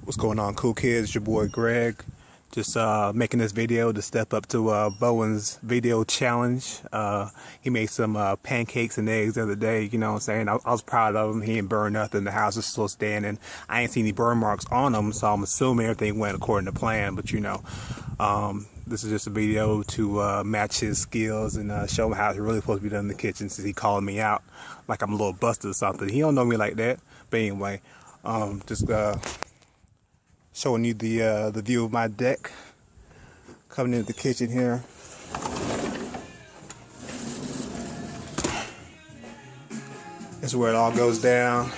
What's going on, cool kids? It's your boy Greg. Just making this video to step up to Bowen's video challenge. He made some pancakes and eggs the other day, you know what I'm saying? I was proud of him. He didn't burn nothing. The house is still standing. I ain't seen any burn marks on him, so I'm assuming everything went according to plan. But you know, this is just a video to match his skills and show him how it's really supposed to be done in the kitchen, since he calling me out like I'm a little busted or something. He don't know me like that. But anyway, just showing you the view of my deck coming into the kitchen here. This is where it all goes down.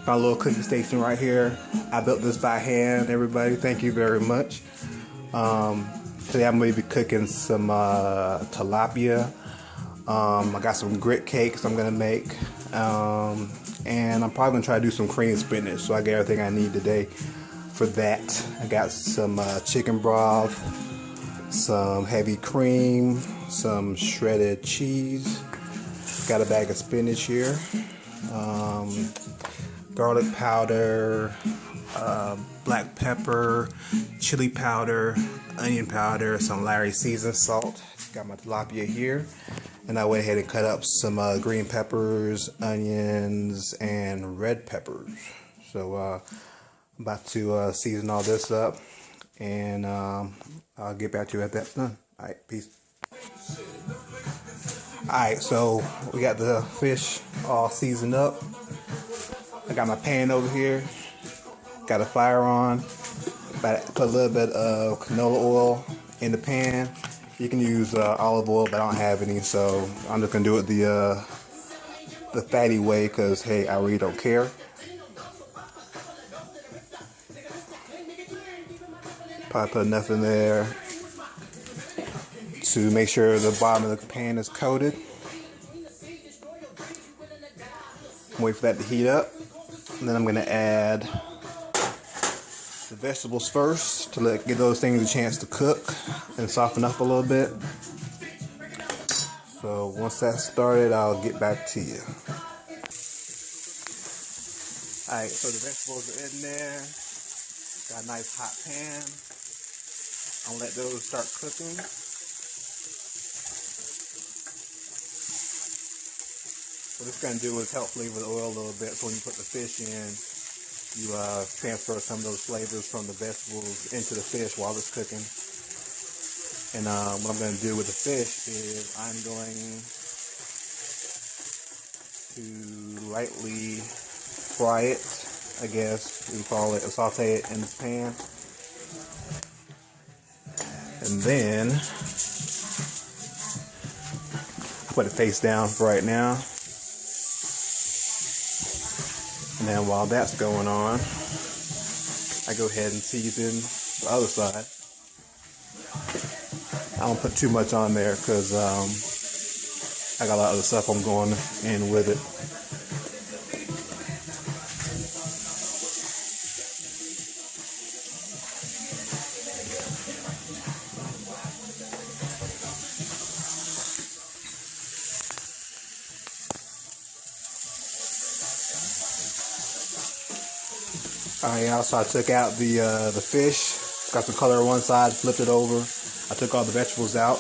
My little cooking station right here. I built this by hand, everybody. Thank you very much. Today I'm going to be cooking some tilapia. I got some grit cakes I'm going to make. And I'm probably going to try to do some cream spinach. So I got everything I need today for that. I got some chicken broth, some heavy cream, some shredded cheese. Got a bag of spinach here. Garlic powder, black pepper, chili powder, onion powder, some Larry seasoned salt. Got my tilapia here. And I went ahead and cut up some green peppers, onions, and red peppers. So I'm about to season all this up, and I'll get back to you at that done. All right, peace. All right, so we got the fish all seasoned up. I got my pan over here. Got a fire on. Put a little bit of canola oil in the pan. You can use olive oil, but I don't have any, so I'm just gonna do it the fatty way, because hey, I really don't care. Probably put enough in there to make sure the bottom of the pan is coated. Wait for that to heat up, and then I'm gonna add the vegetables first to give those things a chance to cook and soften up a little bit. So once that's started, I'll get back to you. Alright, so the vegetables are in there. Got a nice hot pan. I'll let those start cooking. What it's going to do is help flavor the oil a little bit, so when you put the fish in, you transfer some of those flavors from the vegetables into the fish while it's cooking. And what I'm going to do with the fish is I'm going to lightly fry it, I guess we call it, saute it in the pan. And then put it face down for right now. And then while that's going on, I go ahead and season the other side. I don't put too much on there because I got a lot of other stuff I'm going in with it. Alright, y'all, so I took out the fish, got some color on one side, flipped it over. I took all the vegetables out,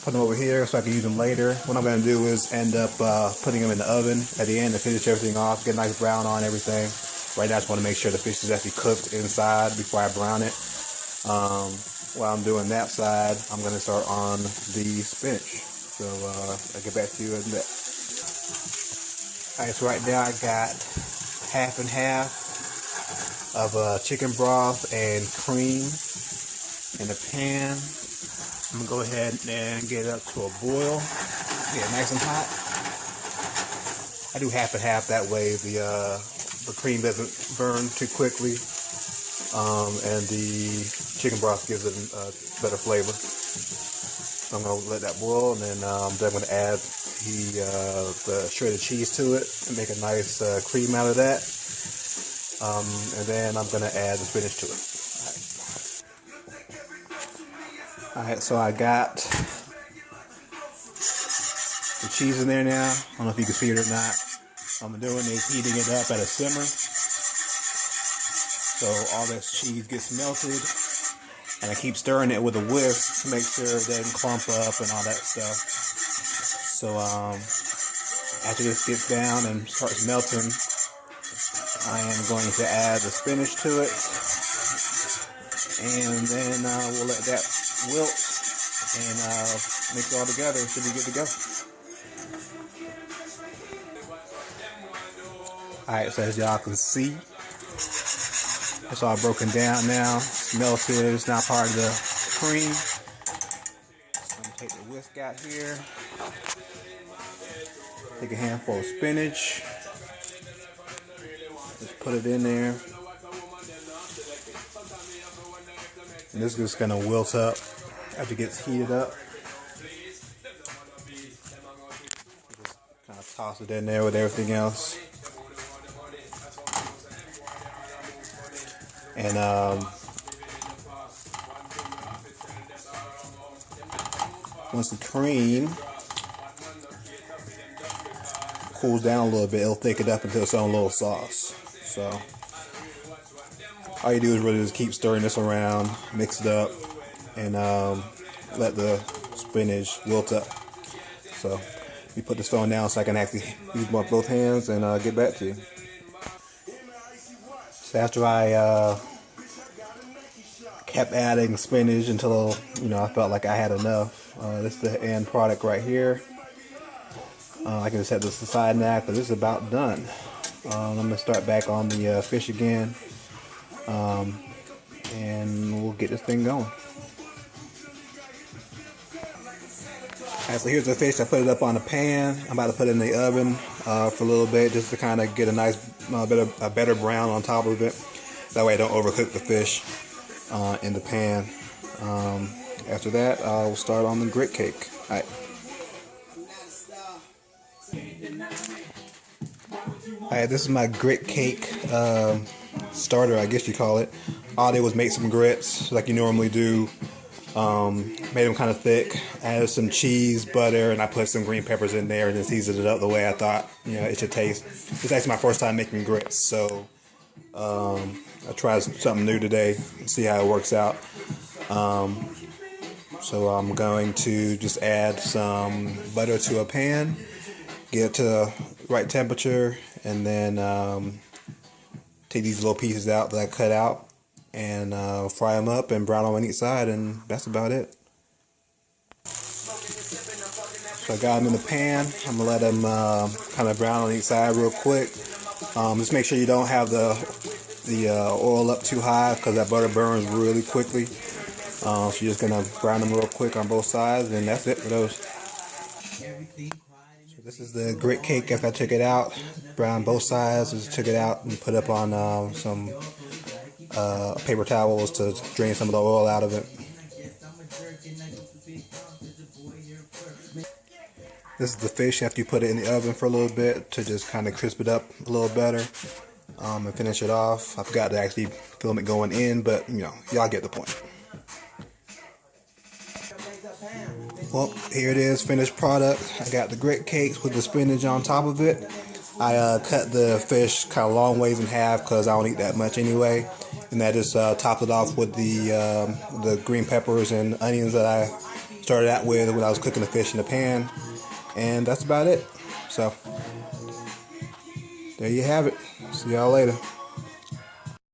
put them over here so I can use them later. What I'm going to do is end up putting them in the oven at the end to finish everything off, get a nice brown on everything. Right now I just want to make sure the fish is actually cooked inside before I brown it. While I'm doing that side, I'm going to start on the spinach. So I'll get back to you in a bit. Alright, so right now I got half and half of chicken broth and cream in a pan. I'm gonna go ahead and get it up to a boil. Get it nice and hot. I do half and half, that way the cream doesn't burn too quickly, and the chicken broth gives it a better flavor. So I'm gonna let that boil, and then I'm gonna add the shredded cheese to it and make a nice cream out of that. And then I'm going to add the spinach to it. Alright, so I got the cheese in there now. I don't know if you can see it or not. What I'm doing is heating it up at a simmer. so all this cheese gets melted. And I keep stirring it with a whisk to make sure it doesn't clump up and all that stuff. So after this gets down and starts melting, I am going to add the spinach to it. And then we'll let that wilt and mix it all together. It should be good to go. Alright, so as y'all can see, it's all broken down now. It's melted. It's not part of the cream. So I'm going to take the whisk out here. Take a handful of spinach. Just put it in there. And this is just going to wilt up after it gets heated up. Just kind of toss it in there with everything else. And once the cream cools down a little bit, it'll thicken up into its own little sauce. So all you do is really just keep stirring this around, mix it up, and let the spinach wilt up. So you put this phone down so I can actually use both hands and get back to you. So after I kept adding spinach until I felt like I had enough. This is the end product right here. I can just set this aside now because this is about done. I'm gonna start back on the fish again, and we'll get this thing going. Alright, so here's the fish. I put it up on the pan. I'm about to put it in the oven for a little bit just to kind of get a nice, a better brown on top of it. That way I don't overcook the fish in the pan. After that, I'll start on the grit cake. Alright. Alright, this is my grit cake starter, I guess you call it. All I did was make some grits like you normally do. Made them kind of thick, added some cheese, butter, and I put some green peppers in there and then seasoned it up the way I thought it should taste. It's actually my first time making grits, so I tried something new today, see how it works out. So I'm going to just add some butter to a pan, get it to the right temperature, and then take these little pieces out that I cut out and fry them up and brown them on each side, and that's about it. So I got them in the pan. I'm gonna let them kind of brown on each side real quick. Just make sure you don't have the oil up too high because that butter burns really quickly. So you're just gonna brown them real quick on both sides, and that's it for those. So this is the grit cake after I took it out. Brown both sides. Just took it out and put up on some paper towels to drain some of the oil out of it. This is the fish after you put it in the oven for a little bit to just kind of crisp it up a little better and finish it off. I forgot to actually film it going in, but y'all get the point. Well, here it is, finished product. I got the grit cakes with the spinach on top of it. I cut the fish kind of long ways in half because I don't eat that much anyway. And I just topped it off with the green peppers and onions that I started out with when I was cooking the fish in the pan. And that's about it. So, there you have it. See y'all later.